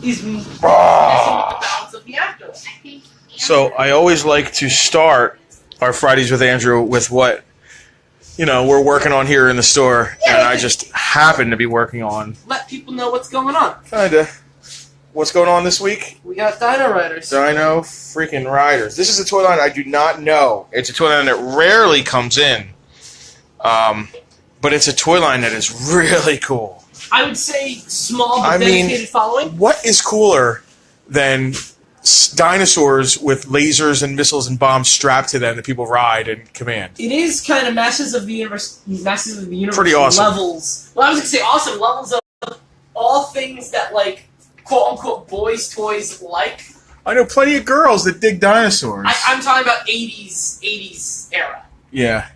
is messing with the balance of the afterlife. So I always like to start our Fridays with Andrew with what we're working on here in the store, and I just happen to be working on. Let people know what's going on. Kinda. What's going on this week? We got Dino Riders. Dino freaking Riders. This is a toy line I do not know. It's a toy line that rarely comes in, but it's a toy line that is really cool. I would say small but dedicated following. What is cooler than dinosaurs with lasers and missiles and bombs strapped to them that people ride and command? It is kind of Masters of the Universe Pretty awesome. levels. Well, I was going to say awesome levels of all things that, like, quote-unquote boys' toys like. I know plenty of girls that dig dinosaurs. I'm talking about 80s era. Yeah.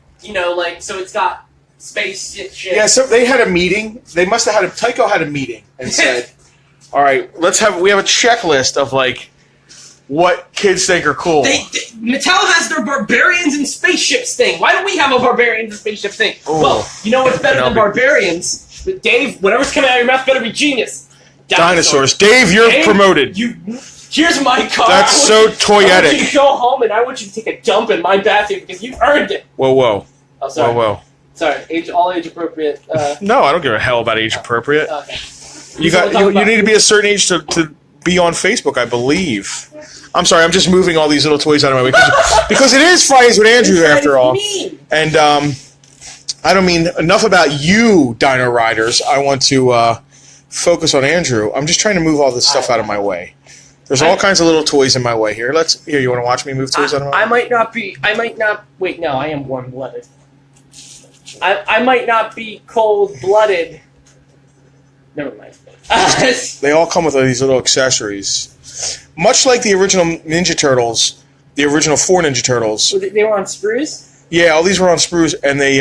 So it's got space shit. Yeah, so they had a meeting. They must have Tycho had a meeting and said, all right, we have a checklist of, like, what kids think are cool. Mattel has their barbarians and spaceships thing. Why don't we have a barbarians and spaceship thing? Ooh. Well, you know what's better than barbarians? But Dave, whatever's coming out of your mouth better be genius. Dinosaurs. Dave, you're promoted. Here's my car. That's so toyetic. I want you to go home and I want you to take a dump in my bathroom because you've earned it. Whoa. Oh, sorry. Whoa. Sorry, all age appropriate. No, I don't give a hell about age appropriate. Okay. You need to be a certain age to be on Facebook, I believe. I'm sorry, I'm just moving all these little toys out of my way because it is Fridays with Andrew after all. And I don't mean enough about you, Dino Riders. I want to focus on Andrew. I'm just trying to move all this stuff out of my way. There's all kinds of little toys in my way here. Here, you want to watch me move toys out of my way? Wait, no, I am warm-blooded. I might not be cold-blooded. Never mind. They all come with these little accessories. Much like the original Ninja Turtles, the original 4 Ninja Turtles. They were on sprues? Yeah, all these were on sprues, and they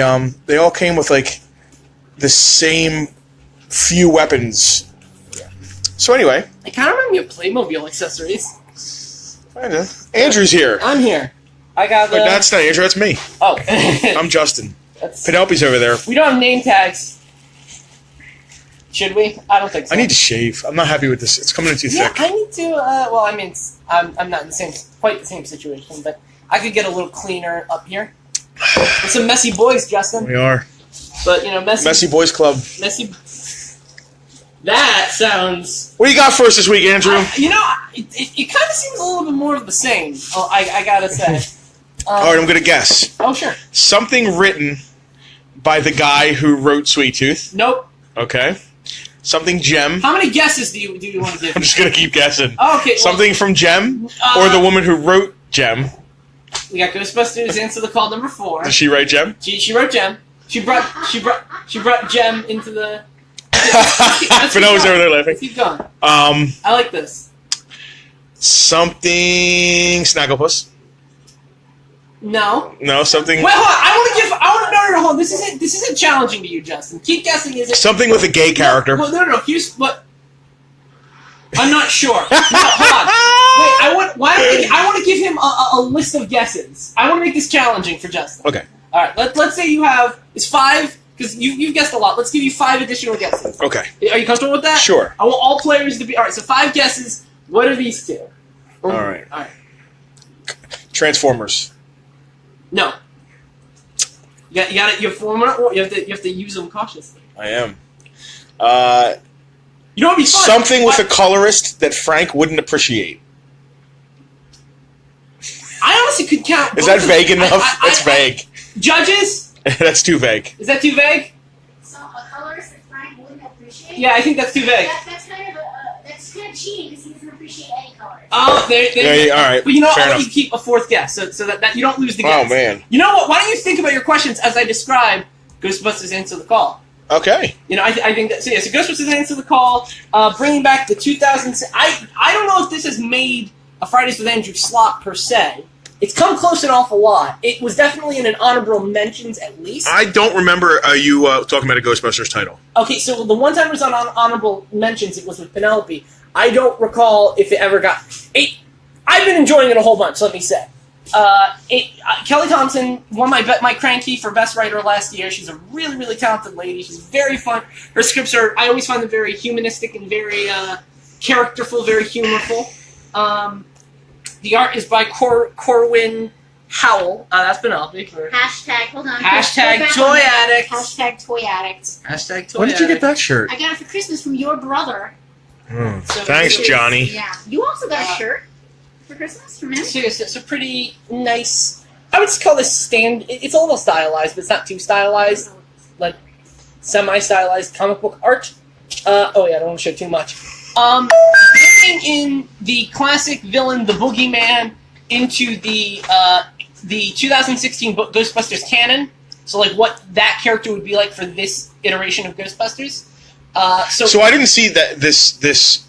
all came with, like, the same few weapons. So anyway. I kind of remind me of Playmobil accessories. Kinda. Andrew's here. I'm here. I got the... Wait, that's not Andrew, that's me. Oh. I'm Justin. Penelope's over there. We don't have name tags. Should we? I don't think so. I need to shave. I'm not happy with this. It's coming in too thick. I need to, I'm not in quite the same situation, but I could get a little cleaner up here. We're some messy boys, Justin. We are. But, Messy Boys Club. That sounds... What do you got for us this week, Andrew? It kind of seems a little bit more of the same, I gotta say. All right, I'm going to guess. Oh, sure. Something written by the guy who wrote Sweet Tooth. Nope. Okay. Something Gem. How many guesses do you want to give? I'm just going to keep guessing. Oh, okay. Something from Gem, or the woman who wrote Gem. We got Ghostbusters Answer the Call number 4. Did she write Gem? She wrote Gem. She brought Gem into the... Fino's over there laughing. Let's keep going. I like this. Something Snagglepuss. No. No, something... Wait, hold on. Hold on. This isn't challenging to you, Justin. Keep guessing. Is it... Something with a gay character. No. Here's what... I'm not sure. No, hold on. Wait, I want to give him a list of guesses. I want to make this challenging for Justin. Okay. All right, let's say you have... It's 5... Because you've guessed a lot. Let's give you 5 additional guesses. Okay. Are you comfortable with that? Sure. I want all players to be... All right, so 5 guesses. What are these 2? All right. Transformers. No. You have to use them cautiously. I am. You know what would be fun? Something with a colorist that Frank wouldn't appreciate. I honestly could count... Is that vague enough? That's vague. Judges? That's too vague. Is that too vague? So a colorist that Frank wouldn't appreciate? Yeah, I think that's too vague. That's kind of cheating because he doesn't appreciate any colors. Oh, there. All right. But you know what? Fair I'll let enough. you keep a 4th guess so that you don't lose the guess. Oh, man. You know what? Why don't you think about your questions as I describe Ghostbusters Answer the Call? Okay. I think that... So Ghostbusters Answer the Call, bringing back the 2006... I don't know if this has made a Fridays with Andrew slot per se. It's come close an awful lot. It was definitely in an honorable mentions at least. I don't remember you talking about a Ghostbusters title. Okay, so the one time it was on honorable mentions, it was with Penelope. I don't recall if it ever got... I've been enjoying it a whole bunch, let me say. Kelly Thompson won my Cranky for Best Writer last year. She's a really, really talented lady. She's very fun. Her scripts are... I always find them very humanistic and very... characterful, very humorful. The art is by Corwin Howell. That's Penelope. Hashtag, hold on. Hashtag Toy Addict. Hashtag Toy Addict. Hashtag Toy When did you get that shirt? I got it for Christmas from your brother. So Thanks, Johnny. Yeah. You also got a shirt for Christmas from him? So it's a pretty nice... I would just call this it's a little stylized, but it's not too stylized. Like, semi-stylized comic book art. I don't want to show too much. Bringing in the classic villain, the Boogeyman, into the 2016 Ghostbusters canon. So, like, what that character would be like for this iteration of Ghostbusters. So I didn't see that this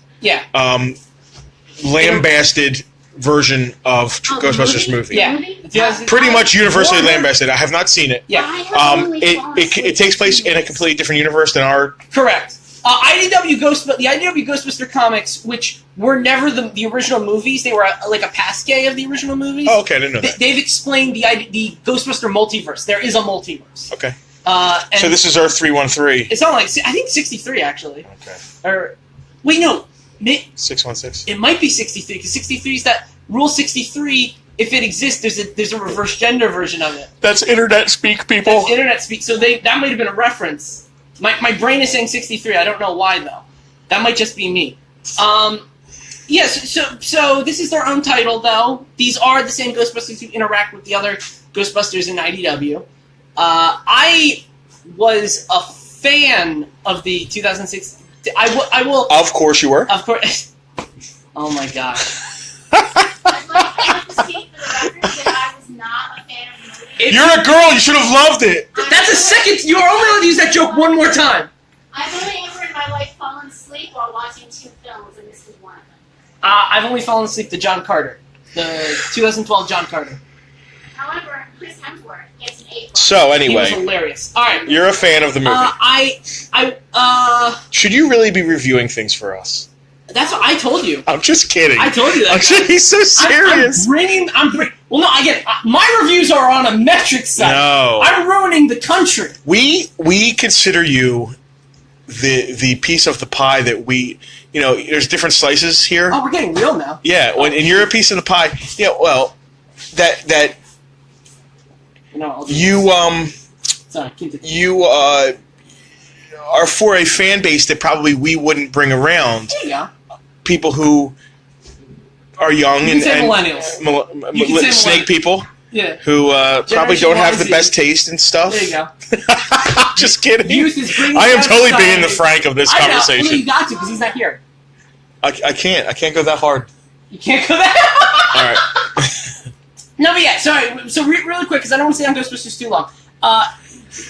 lambasted version of Ghostbusters movie. Yeah. Pretty much universally lambasted. I have not seen it. Yeah. It takes place in a completely different universe than our... Correct. The IDW Ghostbuster comics, which were never the original movies, they were like a pasquet of the original movies. Oh, okay, I didn't know that. They've explained the Ghostbuster multiverse. There is a multiverse. Okay. So this is Earth 313. It's not like, I think 63 actually. Okay. Or wait, no, 616. it might be 63 because 63 is that Rule 63. If it exists, there's a reverse gender version of it. That's internet speak, people. That's internet speak. So that might have been a reference. My brain is saying 63. I don't know why though. That might just be me. Yes. So this is their own title though. These are the same Ghostbusters who interact with the other Ghostbusters in IDW. I was a fan of the 2006. I will. Of course you were. Of course. Oh my gosh. I'd like to state for the record that I was not a fan of the movie. You're a girl. You should have loved it. That's a second. You are only allowed to use that joke one more time. I've only ever in my life fallen asleep while watching 2 films, and this is one of them. I've only fallen asleep to John Carter, the 2012 John Carter. However, Chris Hemsworth gets an A+. So anyway, He was hilarious. All right. you're a fan of the movie. Should you really be reviewing things for us? That's what I told you. I'm just kidding. I told you that. He's so serious. Well, no, again, my reviews are on a metric site. No. I'm ruining the country. We consider you the piece of the pie that we, there's different slices here. Oh, we're getting real now. Yeah, and you're a piece of the pie. Yeah, well, that Sorry, continue. you are for a fan base that probably we wouldn't bring around. There you go. People who are young You can say millennials. You can say snake people. Yeah. Who probably don't have the Y. best taste and stuff. There you go. Just kidding. Youth is bringing I am down totally society. being the Frank of this conversation. Well, you got to because he's not here. I can't go that hard. You can't go that. All right. No, but yeah. Sorry. So really quick, because I don't want to stay on Ghostbusters too long.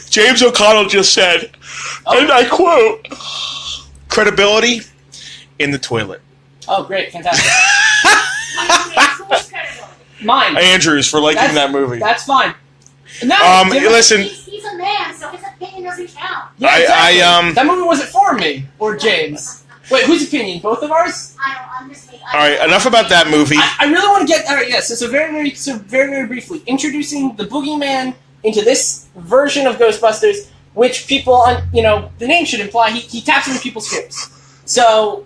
James O'Connell just said, and I quote, "Credibility in the toilet." Oh, great, fantastic. Who's credible? Mine. Andrews for liking that movie. That's fine. No, listen. He's a man, so his opinion doesn't count. Yeah, exactly. That movie wasn't for me or James. Wait, whose opinion? Both of ours? I'm just All right, enough about that movie. I really want to get. All right, yes. So very briefly, introducing the Boogeyman into this version of Ghostbusters, which people on the name should imply he taps into people's fears. So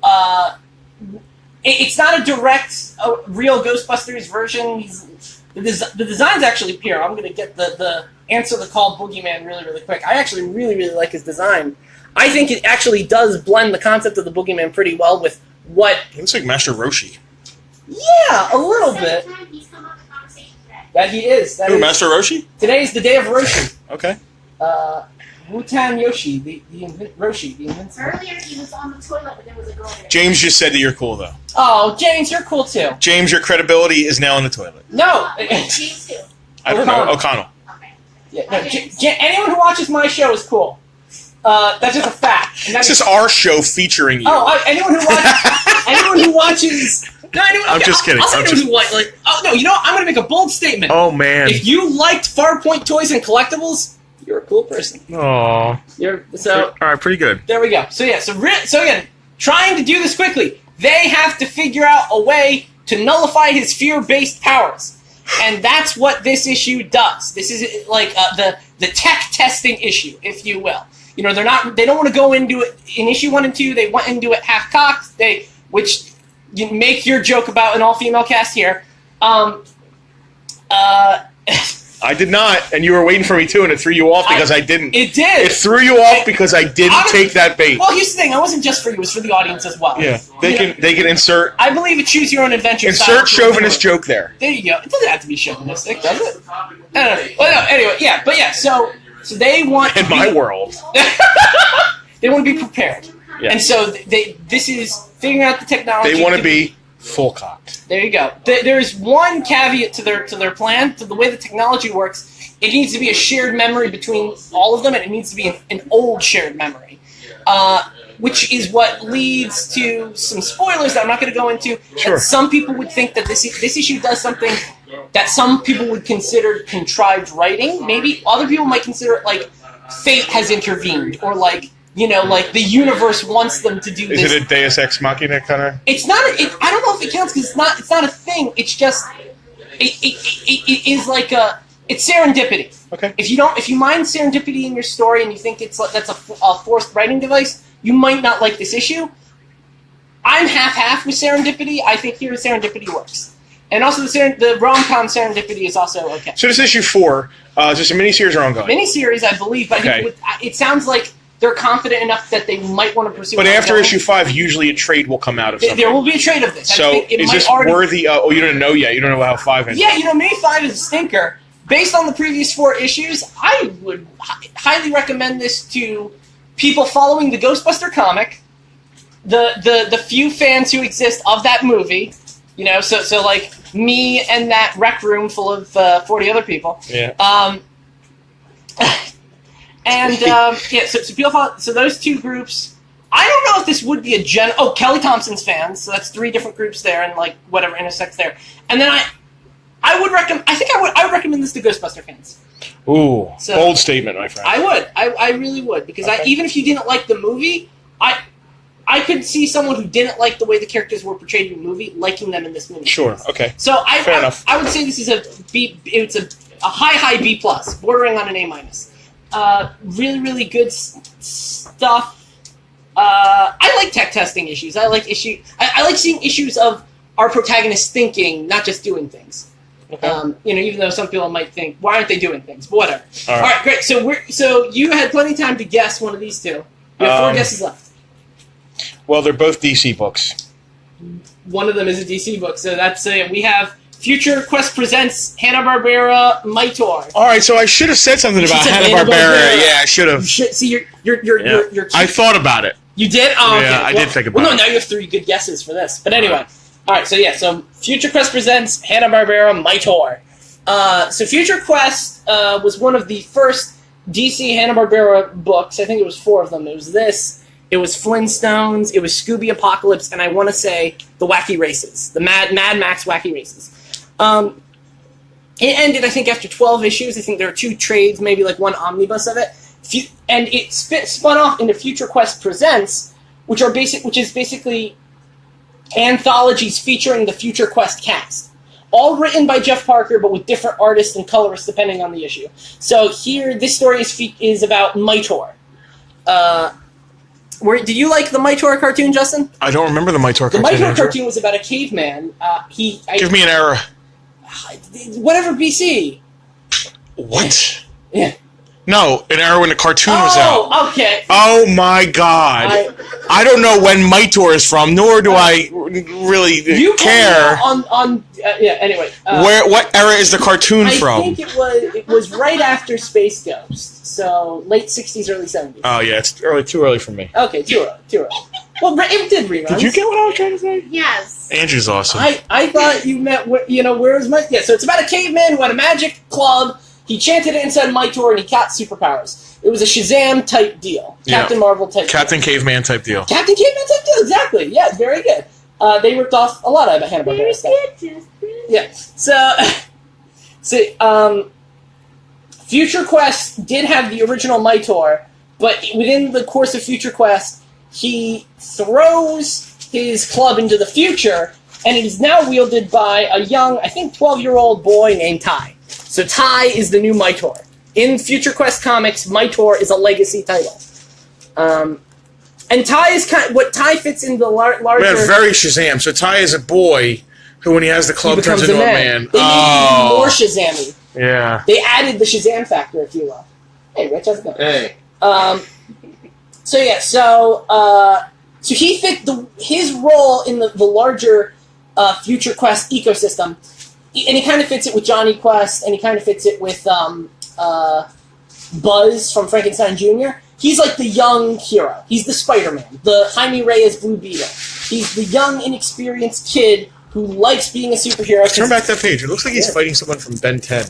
it's not a direct real Ghostbusters version. The design's actually pure. I'm gonna get the answer the call Boogeyman really quick. I actually really like his design. I think it actually does blend the concept of the Boogeyman pretty well with what. He looks like Master Roshi. Yeah, a little bit. He's come up with conversation today. That he is. Who, Master Roshi? Today is the day of Roshi. Okay. Wutan Yoshi, the Roshi, the invincible. Earlier he was on the toilet, but there was a girl there. James just said that you're cool, though. Oh, James, you're cool too. James, your credibility is now in the toilet. No. James too. I don't know. O'Connell. Okay. Yeah, no, anyone who watches my show is cool. That's just a fact. This is our show featuring you. Oh, anyone who watches. No, anyone. I'm just kidding. I'll say anyone who like. Oh no, you know what? I'm gonna make a bold statement. Oh man. If you liked Farpoint toys and collectibles, you're a cool person. Aww. So. All right, pretty good. There we go. So yeah. So again, trying to do this quickly, they have to figure out a way to nullify his fear-based powers, and that's what this issue does. This is like the tech testing issue, if you will. They don't want to go into it in issue 1 and 2. They went into it half-cocked. which you make your joke about an all-female cast here. I did not, and you were waiting for me too, and it threw you off because I didn't. It did. It threw you off because I didn't take that bait. Well, here's the thing. It wasn't just for you. It was for the audience as well. Yeah, they can insert. I believe a choose your own adventure. Insert chauvinist joke there. There you go. It doesn't have to be chauvinistic, does it? I don't know. Well, no. Anyway, yeah, but yeah. So they want in my world. They want to be prepared, and so this is figuring out the technology. They want to be full cocked. There you go. There's one caveat to their plan, to the way the technology works. It needs to be a shared memory between all of them, and it needs to be an old shared memory, which is what leads to some spoilers that I'm not going to go into. Sure. Some people would think that this issue does something that some people would consider contrived writing. Maybe other people might consider it like fate has intervened, or like the universe wants them to do this. Is it a Deus Ex Machina kind of? It's not. I don't know if it counts because it's not a thing. It's just it is like a. It's serendipity. Okay. If you mind serendipity in your story and you think that's a forced writing device, you might not like this issue. I'm half-half with serendipity. I think here serendipity works, and also the rom-com serendipity is also okay. So this issue 4, is this a miniseries or ongoing? Miniseries, I believe, but I think it sounds like they're confident enough that they might want to pursue. But after issue 5, usually a trade will come out of something. There will be a trade of this. So is this worthy? You don't know yet. You don't know how 5 ends. Yeah, Mini 5 is a stinker. Based on the previous 4 issues, I would highly recommend this to people following the Ghostbuster comic, the few fans who exist of that movie, so like me and that rec room full of 40 other people. Yeah. So people follow, so those two groups. I don't know if this would be a Kelly Thompson's fans, so that's 3 different groups there, and like whatever intersects there, and then I would recommend. I would recommend this to Ghostbuster fans. Ooh, bold statement, my friend. I would. I really would, because even if you didn't like the movie, I could see someone who didn't like the way the characters were portrayed in the movie liking them in this movie. Sure. Okay. So Fair enough. I would say this is a B. It's a high B+, bordering on an A-. Really, really good stuff. I like tech testing issues. I like seeing issues of our protagonists thinking, not just doing things. Okay. Even though some people might think, why aren't they doing things? But whatever. All right, great. So you had plenty of time to guess one of these two. You have 4 guesses left. Well, they're both DC books. One of them is a DC book, so that's we have Future Quest presents Hanna Barbera Mitor. All right, so I should have said something about Hanna Barbera. Yeah, I should have. See, you're I thought about it. You did? Oh, okay. Yeah, I did think about it. Well, no, now you have 3 good guesses for this. But anyway. All right, so Future Quest presents Hanna Barbera Mitor. So Future Quest was one of the first DC Hanna Barbera books. I think it was 4 of them. It was this. It was Flintstones. It was Scooby Apocalypse, and I want to say the Wacky Races, the Mad Max Wacky Races. It ended, I think, after 12 issues. I think there were 2 trades, maybe like 1 omnibus of it, and it spun off into Future Quest Presents, which is basically anthologies featuring the Future Quest cast. All written by Jeff Parker, but with different artists and colorists depending on the issue. So here, this story is about Mitor. Did you like the Mitor cartoon, Justin? I don't remember the Mitor cartoon. The Mitor cartoon was about a caveman. Give me an era. Whatever BC. What? Yeah. No, an era when the cartoon was out. Oh, okay. Oh my God! I don't know when Mitor is from, nor do I really care. Anyway. What era is the cartoon from? I think it was right after Space Ghost, so late '60s, early '70s. Oh yeah, it's too early for me. Okay, too early. Well, it did reruns. Did you get what I was trying to say? Yes. Andrew's awesome. I thought you meant where's my so it's about a caveman who had a magic club. He chanted it inside Mitor and he got superpowers. It was a Shazam type deal. Captain Marvel type Captain Caveman type deal. Captain Caveman type deal, exactly. Yeah, very good. They ripped off a lot of Hanna Barbera stuff. Yeah. So Future Quest did have the original Mitor, but within the course of Future Quest, he throws his club into the future, and it is now wielded by a young, I think 12-year-old boy named Ty. So Ty is the new Mitor. In Future Quest comics, Mitor is a legacy title. And Ty is what Ty fits in the larger. Man, very Shazam. So Ty is a boy who, when he has the club, turns into a man. They made him more Shazam-y. Yeah. They added the Shazam factor, if you will. Hey, Rich, how's it going? Hey. So he fit his role in the larger Future Quest ecosystem, and he kind of fits it with Johnny Quest, and he kind of fits it with Buzz from Frankenstein Jr. He's like the young hero. He's the Spider-Man, the Jaime Reyes Blue Beetle. He's the young, inexperienced kid who likes being a superhero. Turn back that page. It looks like he's fighting someone from Ben 10.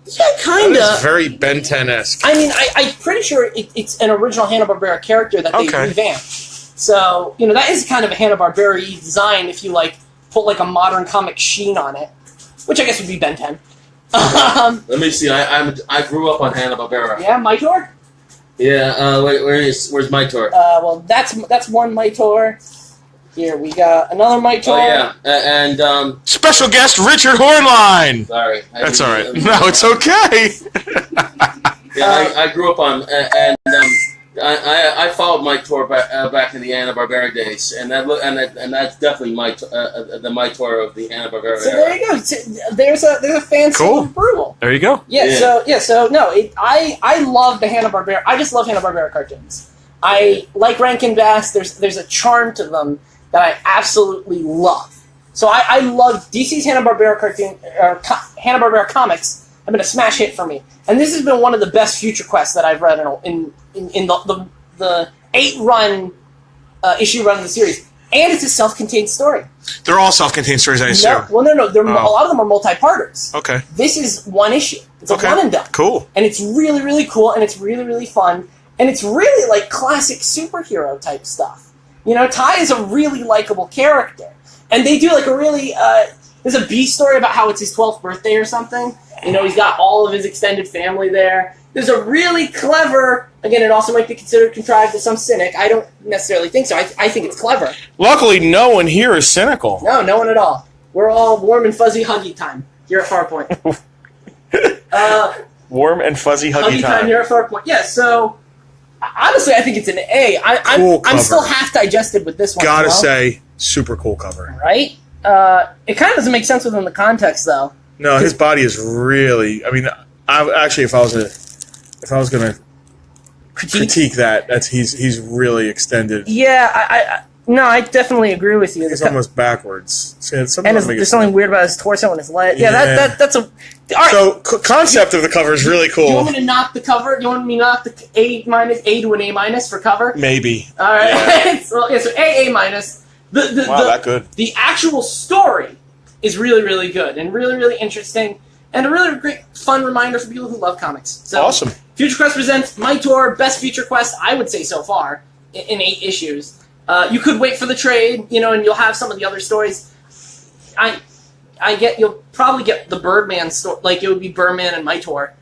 Yeah, kind That is of. very Ben 10-esque. I mean, I'm pretty sure it's an original Hanna Barbera character that they revamped. So that is kind of a Hanna Barbera design if you put a modern comic sheen on it, which I guess would be Ben 10. Let me see. I grew up on Hanna Barbera. Yeah, Mitor. Yeah. Where's Mitor? Well, that's one Mitor. Here we got another Mitor. Oh yeah, and special guest Richard Hornline. Sorry, that's all right. No, it's okay. Yeah, I grew up on and I followed Mike Tor back in the Hanna Barbera days, and that's definitely the Mike Tor of the Hanna Barbera. So there you go. There's a fan seal of approval. There you go. Yeah. So no, I love the Hanna Barbera. I just love Hanna Barbera cartoons. I like Rankin Bass. There's a charm to them that I absolutely love. So I love DC's Hanna Barbera cartoon or Hanna Barbera comics. Have been a smash hit for me, and this has been one of the best Future Quests that I've read in the 8-run issue run of the series, and it's a self-contained story. They're all self-contained stories, I assume. No. A lot of them are multi-parters. Okay. This is one issue. It's a one and done. Cool. And it's really, really cool, and it's really, really fun, and it's really like classic superhero type stuff. Ty is a really likable character, and they do a really. There's a B story about how it's his 12th birthday or something. He's got all of his extended family there. There's a really clever, again, it also might be considered contrived to some cynic. I don't necessarily think so. I think it's clever. Luckily, no one here is cynical. No one at all. We're all warm and fuzzy huggy time here at Farpoint. Warm and fuzzy huggy time here at Farpoint. Yeah, so honestly, I think it's an A. I'm still half digested with this one. Gotta say, super cool cover. Right? It kind of doesn't make sense within the context, though. No, his body is really. I mean, if I was gonna critique that, he's really extended. Yeah, I definitely agree with you. It's almost backwards. There's something weird about his torso and his leg. Yeah, that's a. All right. So concept of the cover is really cool. Do you want me to knock the cover? Do you want me to knock the A to an A- for cover? Maybe. All right. Yeah. so A-. Wow, that good. The actual story is really, really good and really, really interesting, and a really great, fun reminder for people who love comics. So, awesome. Future Quest presents Mitor, best Future Quest, I would say so far, in 8 issues. You could wait for the trade, and you'll have some of the other stories. You'll probably get the Birdman story, it would be Birdman and Mitor,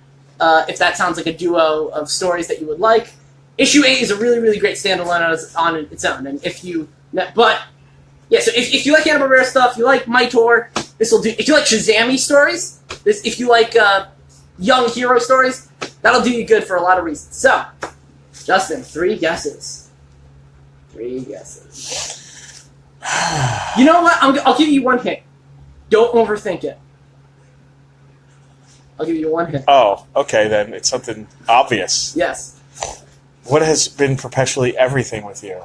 if that sounds like a duo of stories that you would like. Issue 8 is a really, really great standalone on its own, and if you like Hanna Barbera stuff, you like Mitor, this will do. If you like Shazam-y stories, if you like young hero stories, that'll do you good for a lot of reasons. So, Justin, 3 guesses. 3 guesses. You know what? I'll give you one hint. Don't overthink it. I'll give you one hint. Oh, okay, then it's something obvious. Yes. What has been perpetually everything with you?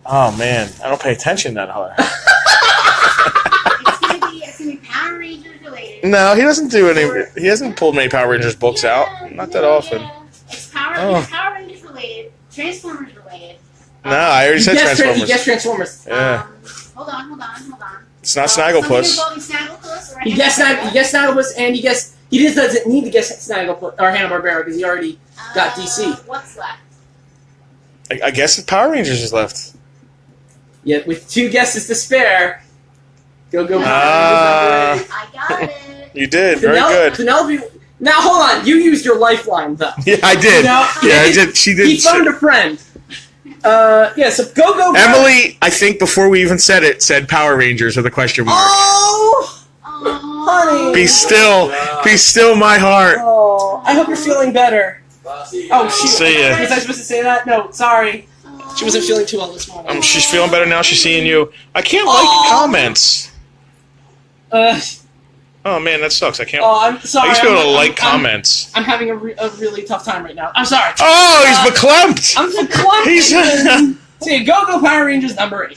Oh man, I don't pay attention that hard. It's gonna be Power Rangers related. No, he doesn't do any. He hasn't pulled many Power Rangers books out. Not that often. Yeah. It's Power Rangers related, Transformers related. No, I already said Transformers. He guessed Transformers. Yeah. Hold on. It's not Snagglepuss. He guessed Snagglepuss, and he just doesn't need to guess Snagglepuss or Hanna-Barbera because he already got DC. What's left? I guess Power Rangers is left. Yet with 2 guesses to spare, go Power Rangers. I got it. You did. Very good. Penelope. Now hold on. You used your lifeline though. Yeah, I did. I did. She did. He phoned a friend. So go. Emily, I think before we even said it, said Power Rangers with a question mark. Oh, honey. Be still, my heart. Oh, I hope you're feeling better. Oh, shoot. See ya. Was I supposed to say that? No, sorry. She wasn't feeling too well this morning. She's feeling better now. She's seeing you. I can't like comments. Oh man, that sucks. I can't. Oh, I'm sorry. I used to be able to like comments. I'm having a really tough time right now. I'm sorry. Oh, he's verklempt. I'm verklempt. See, Go-Go Power Rangers number 8.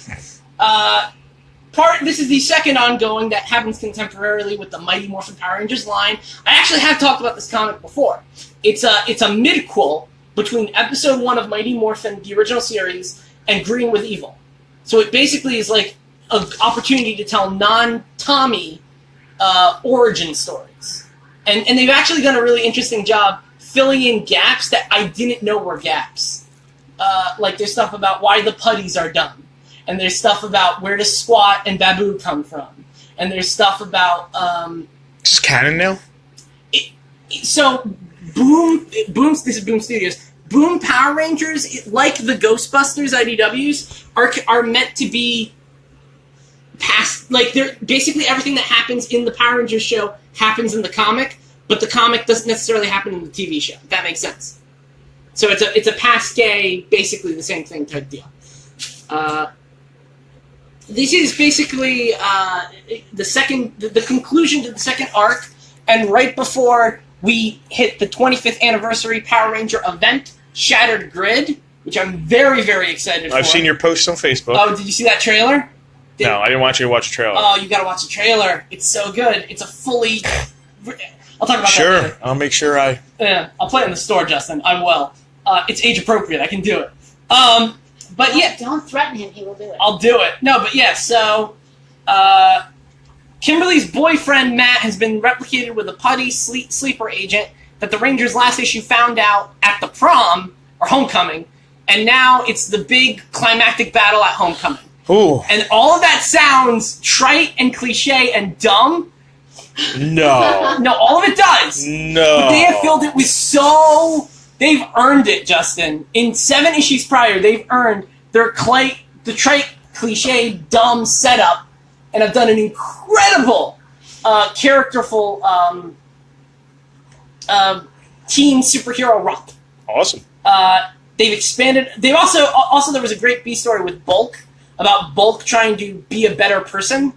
This is the second ongoing that happens contemporarily with the Mighty Morphin Power Rangers line. I actually have talked about this comic before. It's a midquel between episode 1 of Mighty Morphin, the original series, and Green with Evil. So it basically is like an opportunity to tell non-Tommy origin stories. And they've actually done a really interesting job filling in gaps that I didn't know were gaps. Like there's stuff about why the putties are done. And there's stuff about where does Squat and Babu come from. And there's stuff about... It's canon now? So, this is Boom Studios. Boom Power Rangers, like the Ghostbusters IDWs, are meant to be past... Like, they're basically everything that happens in the Power Rangers show happens in the comic, but the comic doesn't necessarily happen in the TV show, if that makes sense. So it's a past-gay, basically the same thing type deal. This is basically the conclusion to the second arc, and right before we hit the 25th anniversary Power Ranger event, Shattered Grid, which I'm very, very excited for. I've seen your posts on Facebook. Oh, did you see that trailer? No, I didn't want you to watch the trailer. Oh, you gotta watch the trailer. It's so good. It's a fully... I'll talk about that later. Sure, I'll make sure I... Yeah, I'll play it in the store, Justin. I will. It's age appropriate. I can do it. But yeah, don't threaten him. He will do it. I'll do it. No, but yeah. So, Kimberly's boyfriend Matt has been replicated with a putty sleeper agent that the Rangers last issue found out at the prom or homecoming, and now it's the big climactic battle at homecoming. Ooh. And all of that sounds trite and cliche and dumb. No. No, all of it does. No. But they have filled it with so... They've earned it, Justin. In 7 issues prior, they've earned the trite, cliche, dumb setup, and have done an incredible, characterful teen superhero romp. Awesome. They've expanded. They've also there was a great B story with Bulk about Bulk trying to be a better person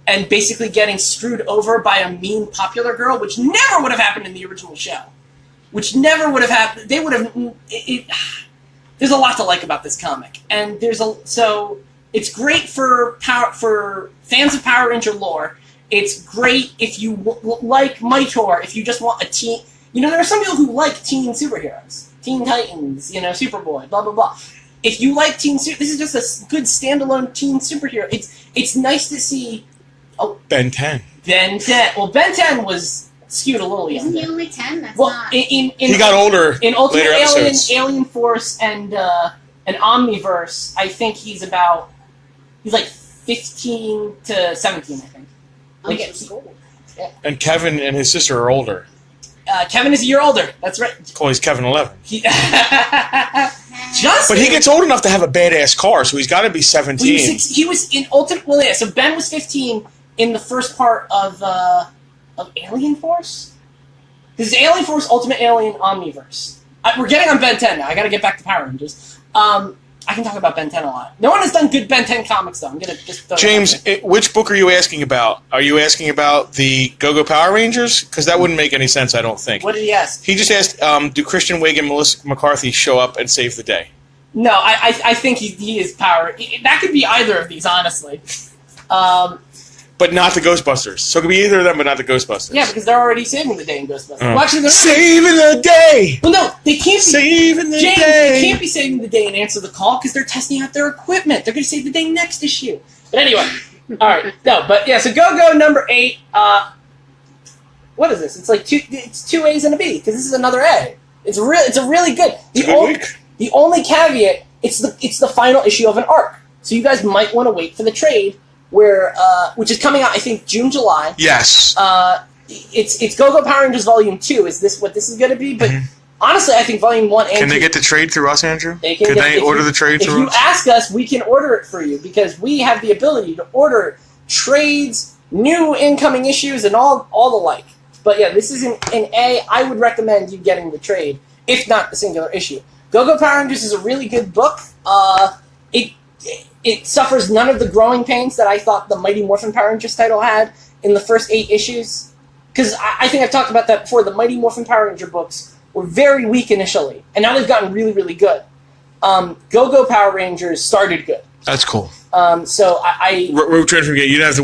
and basically getting screwed over by a mean popular girl, which never would have happened in the original show. Which never would have happened. They would have. There's a lot to like about this comic, and so it's great for fans of Power Ranger lore. It's great if you like Mightor. If you just want a teen, there are some people who like teen superheroes, Teen Titans, Superboy, blah blah blah. If you like this is just a good standalone teen superhero. It's nice to see. Oh, Ben 10. Ben 10. Well, Ben 10 was skewed a little younger. Isn't he only 10? That's well, not... he got older in Ultimate later episodes. Alien Force and Omniverse. I think he's like 15 to 17. I think. Like school. Yeah. And Kevin and his sister are older. Kevin is a year older. That's right. Oh, he's Kevin 11. Justin, but he gets old enough to have a badass car, so he's got to be 17. He was in Ultimate. Well, yeah. So Ben was 15 in the first part of Alien Force? This is Alien Force Ultimate Alien Omniverse. We're getting on Ben 10 now. I gotta get back to Power Rangers. I can talk about Ben 10 a lot. No one has done good Ben 10 comics, though. I'm gonna just... James, which book are you asking about? Are you asking about the Go-Go Power Rangers? Because that wouldn't make any sense, I don't think. What did he ask? He just asked, do Christian Wiig and Melissa McCarthy show up and save the day? No, I think he is Power... That could be either of these, honestly. But not the Ghostbusters. So it could be either of them, but not the Ghostbusters. Yeah, because they're already saving the day in Ghostbusters. Well, actually, they're saving the day! Well, no, they can't be... Saving the James, day! They can't be saving the day and answer the call because they're testing out their equipment. They're going to save the day next issue. But anyway, all right. No, but yeah, so Go-Go number 8. What is this? It's like it's 2 A's and a B because this is another A. It's a really good... The only caveat, it's the final issue of an arc. So you guys might want to wait for the trade where which is coming out, I think, June, July. Yes. It's Go-Go Power Rangers Volume 2. Is this what this is going to be? But honestly, I think Volume 1 and 2... Can they get the trade through us, Andrew? Can they order the trade through us? If you ask us, we can order it for you because we have the ability to order trades, new incoming issues, and all the like. But yeah, this is an A. I would recommend you getting the trade. if not a singular issue. Go-Go Power Rangers is a really good book. It suffers none of the growing pains that I thought the Mighty Morphin Power Rangers title had in the first 8 issues. Because I think I've talked about that before. The Mighty Morphin Power Ranger books were very weak initially, and now they've gotten really, really good. Go-Go Power Rangers started good. That's cool. So we're trying to forget. You don't have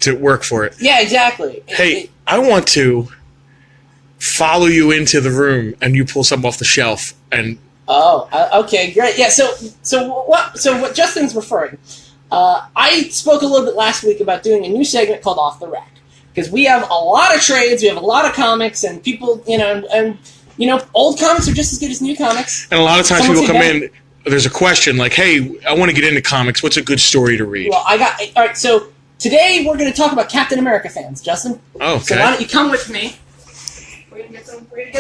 to work for it. Yeah, exactly. Hey, I want to follow you into the room, and you pull something off the shelf, and... Oh, okay, great. Yeah, so what Justin's referring, I spoke a little bit last week about doing a new segment called Off the Rack, because we have a lot of trades, we have a lot of comics, and people, old comics are just as good as new comics. And a lot of times people come in, there's a question like, hey, I want to get into comics, what's a good story to read? Well, all right, so today we're going to talk about Captain America fans, Justin. Oh, okay. So why don't you come with me? We're gonna get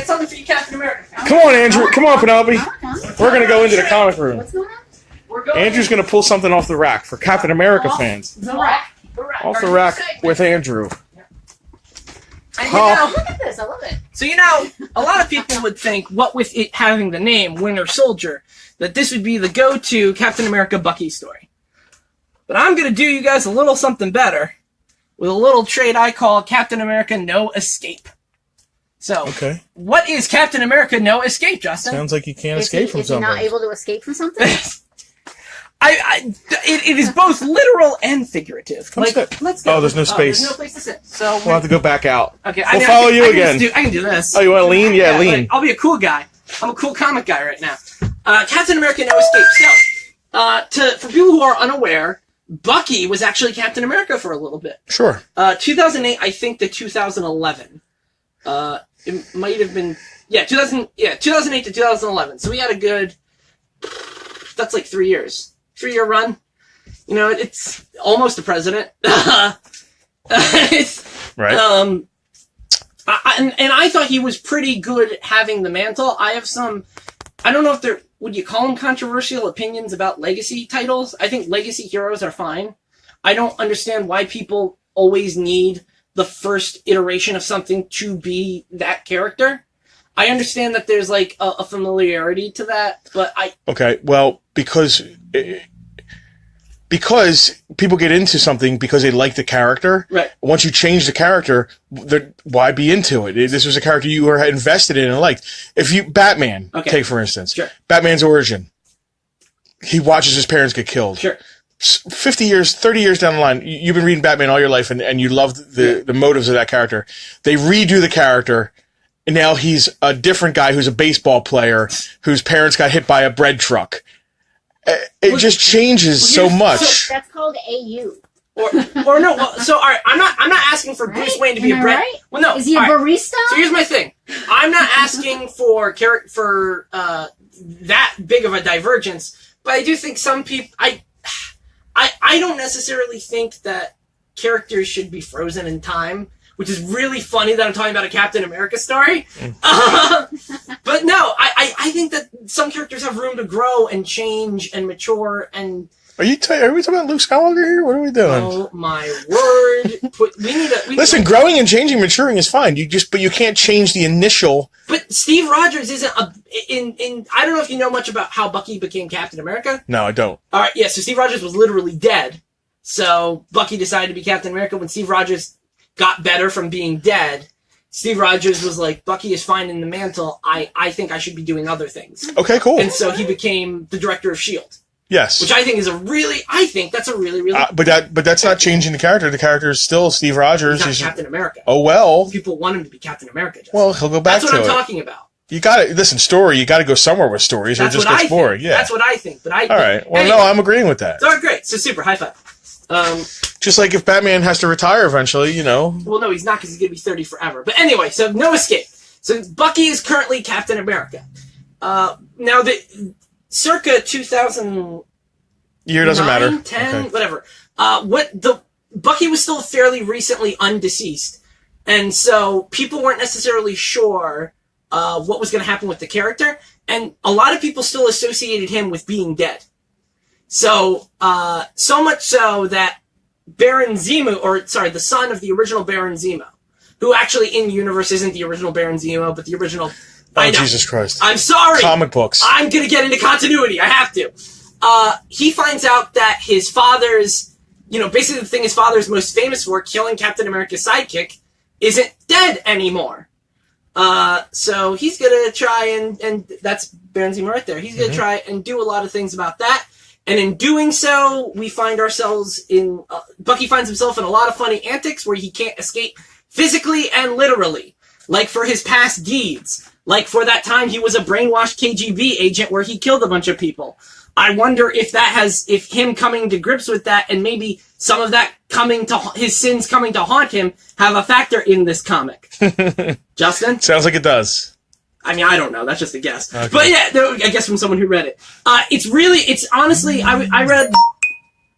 something for you, Captain America. Come on, Andrew. Come on, Penelope. We're going to go into the comic room. What's going on? Andrew's going to pull something off the rack for Captain America fans. The rack. Off the rack with Andrew. And Look at this. I love it. So, a lot of people would think, what with it having the name Winter Soldier, that this would be the go-to Captain America Bucky story. But I'm going to do you guys a little something better with a little trade I call Captain America No Escape. So, What is Captain America No Escape, Justin? Sounds like you can't escape from something. Is he not able to escape from something? It is both literal and figurative. Let's go. Oh, there's no space. There's no place to sit. So we'll have to go back out. Okay, we'll follow you again. I can do this. Oh, you want to lean? Yeah, lean. I'll be a cool guy. I'm a cool comic guy right now. Captain America No Escape. So, for people who are unaware, Bucky was actually Captain America for a little bit. Sure. 2008, I think, to 2011. It might have been 2008 to 2011. So we had a good. That's like 3 years. 3-year run. It's almost a president. Right. And I thought he was pretty good at having the mantle. I have some. I don't know if would you call them controversial opinions about legacy titles? I think legacy heroes are fine. I don't understand why people always need the first iteration of something to be that character. I understand that there's like a familiarity to that, but Okay, well, because people get into something because they like the character. Right. Once you change the character, why be into it? This was a character you were invested in and liked. Batman, take for instance. Sure. Batman's origin. He watches his parents get killed. Sure. 50 years, 30 years down the line, you've been reading Batman all your life and you love the motives of that character. They redo the character, and now he's a different guy who's a baseball player whose parents got hit by a bread truck. It just changes so much. So that's called AU. Or no, all right, I'm not asking for Bruce Wayne to be a bread. Right? Well, no. Is he a barista? So here's my thing. I'm not asking for that big of a divergence, but I do think some people I don't necessarily think that characters should be frozen in time, which is really funny that I'm talking about a Captain America story. But no, I think that some characters have room to grow and change and mature and... Are we talking about Luke Skywalker here? What are we doing? Oh my word! Listen, growing and changing, maturing is fine. But you can't change the initial. But Steve Rogers isn't in. I don't know if you know much about how Bucky became Captain America. No, I don't. All right, yeah. So Steve Rogers was literally dead. So Bucky decided to be Captain America when Steve Rogers got better from being dead. Steve Rogers was like, Bucky is fine in the mantle. I think I should be doing other things. Okay, cool. And so he became the director of S.H.I.E.L.D. Yes. Which I think is that's a really but that's not changing the character. The character is still Steve Rogers. He's not Captain America. Oh well. People want him to be Captain America. Justin. Well, he'll go back to it. That's what I'm talking about. You got to listen. Story. You got to go somewhere with stories, or it just gets boring. Yeah. That's what I think. But all right. Well, anyway, no, I'm agreeing with that. All right, great. So super high five. Just like if Batman has to retire eventually, Well, no, he's not because he's gonna be 30 forever. But anyway, so no escape. So Bucky is currently Captain America. Now the circa 2000. Year doesn't matter. 10, whatever. Bucky was still fairly recently undeceased, and so people weren't necessarily sure what was going to happen with the character, and a lot of people still associated him with being dead. So, so much so that Baron Zemo, the son of the original Baron Zemo, who actually in universe isn't the original Baron Zemo, but the original I know. Jesus Christ. I'm sorry. Comic books. I'm going to get into continuity. I have to. He finds out that his father's, basically the thing his father's most famous for, killing Captain America's sidekick, isn't dead anymore. So he's going to try and that's Baron Zemo right there. He's going to try and do a lot of things about that. And in doing so, we find ourselves in, Bucky finds himself in a lot of funny antics where he can't escape physically and literally. Like for his past deeds. Like for that time he was a brainwashed KGB agent where he killed a bunch of people. I wonder if him coming to grips with that and maybe some of that his sins coming to haunt him have a factor in this comic. Justin? Sounds like it does. I mean, I don't know. That's just a guess. Okay. But yeah, I guess from someone who read it. It's honestly, I read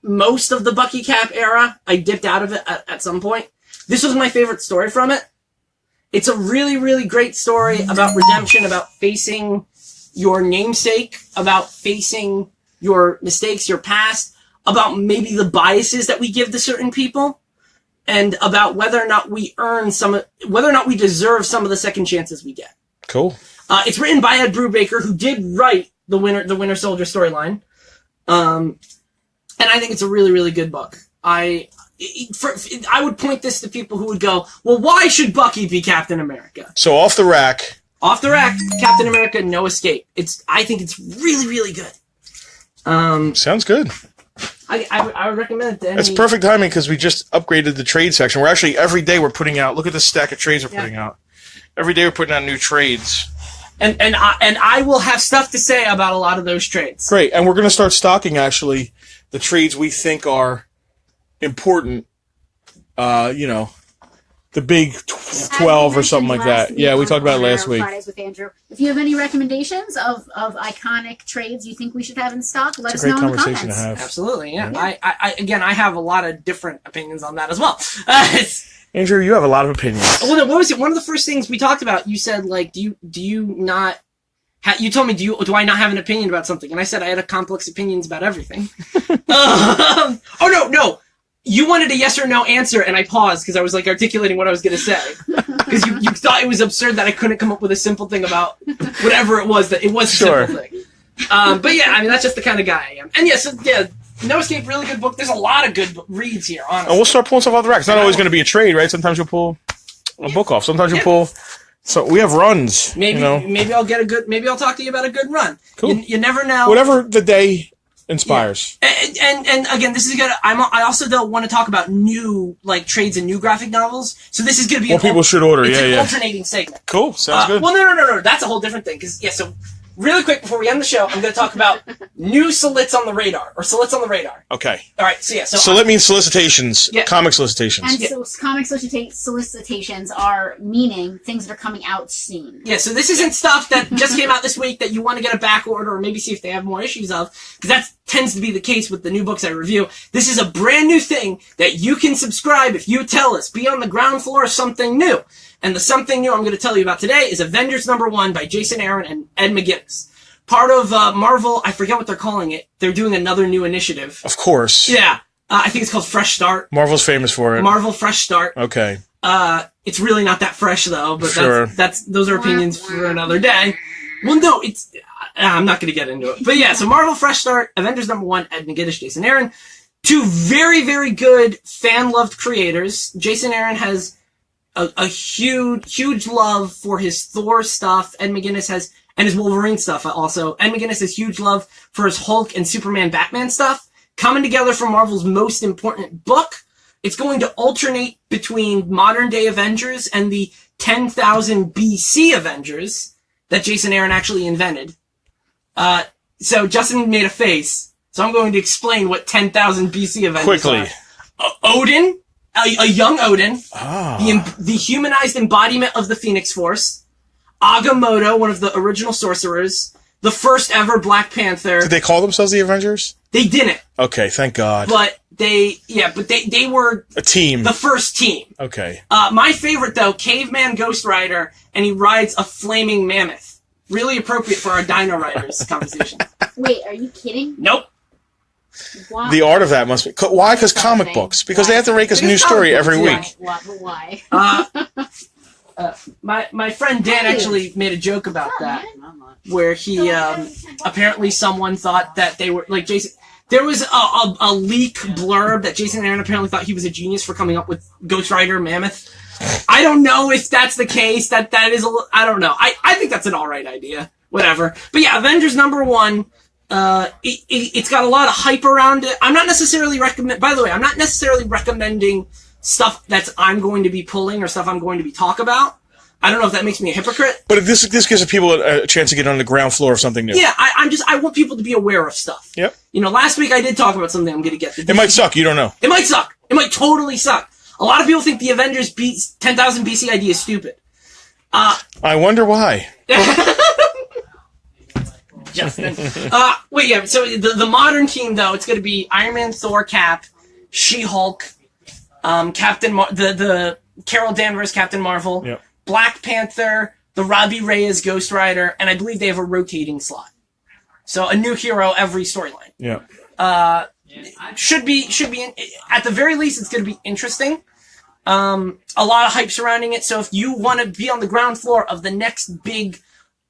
most of the Bucky Cap era. I dipped out of it at some point. This was my favorite story from it. It's a really, really great story about redemption, about facing your namesake, about facing your mistakes, your past, about maybe the biases that we give to certain people, and about whether or not we deserve some of the second chances we get. Cool. It's written by Ed Brubaker, who did write the Winter Soldier storyline. And I think it's a really, really good book. I would point this to people who would go, well, why should Bucky be Captain America? So off the rack, Captain America, No Escape. I think it's really, really good. Sounds good. I would recommend it to any... It's perfect timing because we just upgraded the trade section. We're actually, every day we're putting out, look at the stack of trades we're putting out. Every day we're putting out new trades. And I will have stuff to say about a lot of those trades. Great. And we're going to start stocking, actually, the trades we think are important. The big 12 or something like that. Yeah, we talked about it last week. Fridays with Andrew. If you have any recommendations of iconic trades you think we should have in stock, let us know in the comments. It's a great conversation to have. Absolutely, yeah. I have a lot of different opinions on that as well. Andrew, you have a lot of opinions. Well, no, what was it? One of the first things we talked about, you said, like, do you not... you told me, do I not have an opinion about something? And I said I had complex opinions about everything. No. You wanted a yes or no answer, and I paused because I was, like, articulating what I was going to say. Because you thought it was absurd that I couldn't come up with a simple thing about whatever it was, that it was a simple thing. But yeah, I mean, that's just the kind of guy I am. And yeah, No Escape, really good book. There's a lot of good reads here, honestly. And we'll start pulling stuff off the rack. It's not always going to be a trade, right? Sometimes you'll pull a book off. Sometimes you'll pull... So we have runs. Maybe I'll get a good... Maybe I'll talk to you about a good run. Cool. You never know. Whatever the day inspires. Yeah. And again, this is good. I also don't want to talk about new, like, trades and new graphic novels. So this is going to be... people should order, it's an alternating segment. Cool. Sounds good. Well, no. That's a whole different thing. Because, so... Really quick, before we end the show, I'm going to talk about new Solits on the radar, or Solits on the radar. Okay. All right, so Solit means solicitations, comic solicitations. And so comic solicitations are meaning things that are coming out soon. Yeah, so this isn't stuff that just came out this week that you want to get a back order or maybe see if they have more issues of, because that tends to be the case with the new books I review. This is a brand new thing that you can subscribe if you tell us. Be on the ground floor of something new. And the something new I'm going to tell you about today is Avengers #1 by Jason Aaron and Ed McGuinness. Part of Marvel, I forget what they're calling it. They're doing another new initiative. Of course. Yeah. I think it's called Fresh Start. Marvel's famous for it. Marvel Fresh Start. Okay. It's really not that fresh, though, but sure. those are opinions for another day. Well, no, I'm not going to get into it. But yeah, so Marvel Fresh Start, Avengers #1, Ed McGuinness, Jason Aaron. Two very, very good fan-loved creators. Jason Aaron has a huge love for his Thor stuff. Ed McGuinness has, and his Wolverine stuff also. Ed McGuinness has huge love for his Hulk and Superman Batman stuff. Coming together for Marvel's most important book. It's going to alternate between modern day Avengers and the 10,000 BC Avengers that Jason Aaron actually invented. So Justin made a face. So I'm going to explain what 10,000 BC Avengers quickly are. Odin. A young Odin, the humanized embodiment of the Phoenix Force, Agamotto, one of the original sorcerers, the first ever Black Panther. Did they call themselves the Avengers? They didn't. Okay, thank God. But they were a team. The first team. Okay. My favorite though, Caveman Ghost Rider, and he rides a flaming mammoth. Really appropriate for our Dino Riders conversation. Wait, are you kidding? Nope. Why? The art of that must be... Why? Because comic books. Because they have to make us a new story every week. Why? My friend Dan actually made a joke about that, where he apparently someone thought that they were like Jason. There was a leak blurb that Jason Aaron apparently thought he was a genius for coming up with Ghost Rider Mammoth. I don't know if that's the case. That is I don't know. I think that's an all right idea. Whatever. But yeah, Avengers #1. It's got a lot of hype around it. I'm not necessarily recommending stuff I'm going to be pulling or stuff I'm going to be talk about. I don't know if that makes me a hypocrite. But this gives people a chance to get on the ground floor of something new. Yeah, I want people to be aware of stuff. Yep. Last week I did talk about something I'm going to get. It might suck. You don't know. It might suck. It might totally suck. A lot of people think the Avengers 10,000 BC idea is stupid. I wonder why. Justin. Wait, yeah. So the modern team, though, it's going to be Iron Man, Thor, Cap, She-Hulk, the Carol Danvers Captain Marvel, yep. Black Panther, the Robbie Reyes Ghost Rider, and I believe they have a rotating slot. So a new hero every storyline. Yeah. Should be at the very least it's going to be interesting. A lot of hype surrounding it. So if you want to be on the ground floor of the next big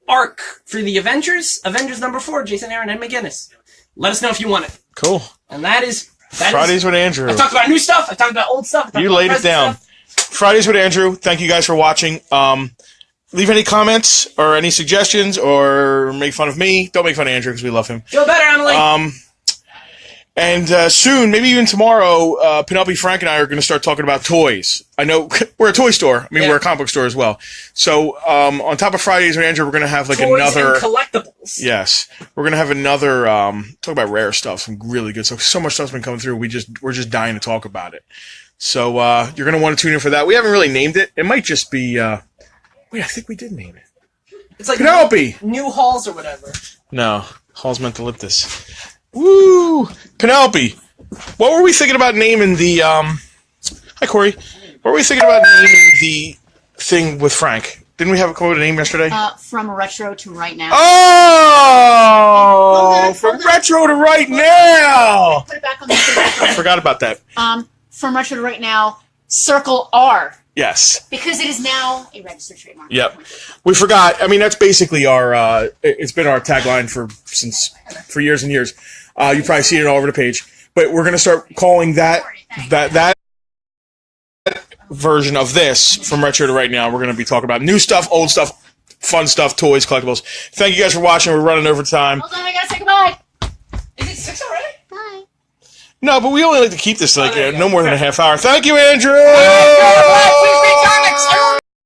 arc for the Avengers #4, Jason Aaron and McGinnis, let us know if you want it. Cool. And that is Fridays with Andrew. I talked about new stuff. I talked about old stuff. You laid it down. Stuff. Fridays with Andrew. Thank you guys for watching. Leave any comments or any suggestions or make fun of me. Don't make fun of Andrew because we love him. Feel better, Emily. And soon, maybe even tomorrow, Penelope, Frank, and I are going to start talking about toys. I know we're a toy store. We're a comic book store as well. So on top of Fridays with Andrew, we're going to have like toys another and collectibles. Yes, we're going to have another talk about rare stuff. Some really good stuff. So much stuff's been coming through. We're just dying to talk about it. So you're going to want to tune in for that. We haven't really named it. It might just be. Wait, I think we did name it. It's like Penelope. New halls or whatever. No, Hall's Mentalitis. Woo! Penelope, what were we thinking about naming the, Hi, Corey. What were we thinking about naming the thing with Frank? Didn't we have a come up with a name yesterday? From retro to right now. Oh! From retro to right now! Put it back on the I forgot about that. From retro to right now, Circle R. Yes. Because it is now a registered trademark. Yep. We forgot. I mean, that's basically our, it's been our tagline for years and years. You probably see it all over the page. But we're going to start calling that version of this from retro to right now. We're going to be talking about new stuff, old stuff, fun stuff, toys, collectibles. Thank you guys for watching. We're running over time. Hold on, I got to say goodbye. Is it 6 already? Bye. No, but we only like to keep this like no more than a half hour. Thank you, Andrew! Please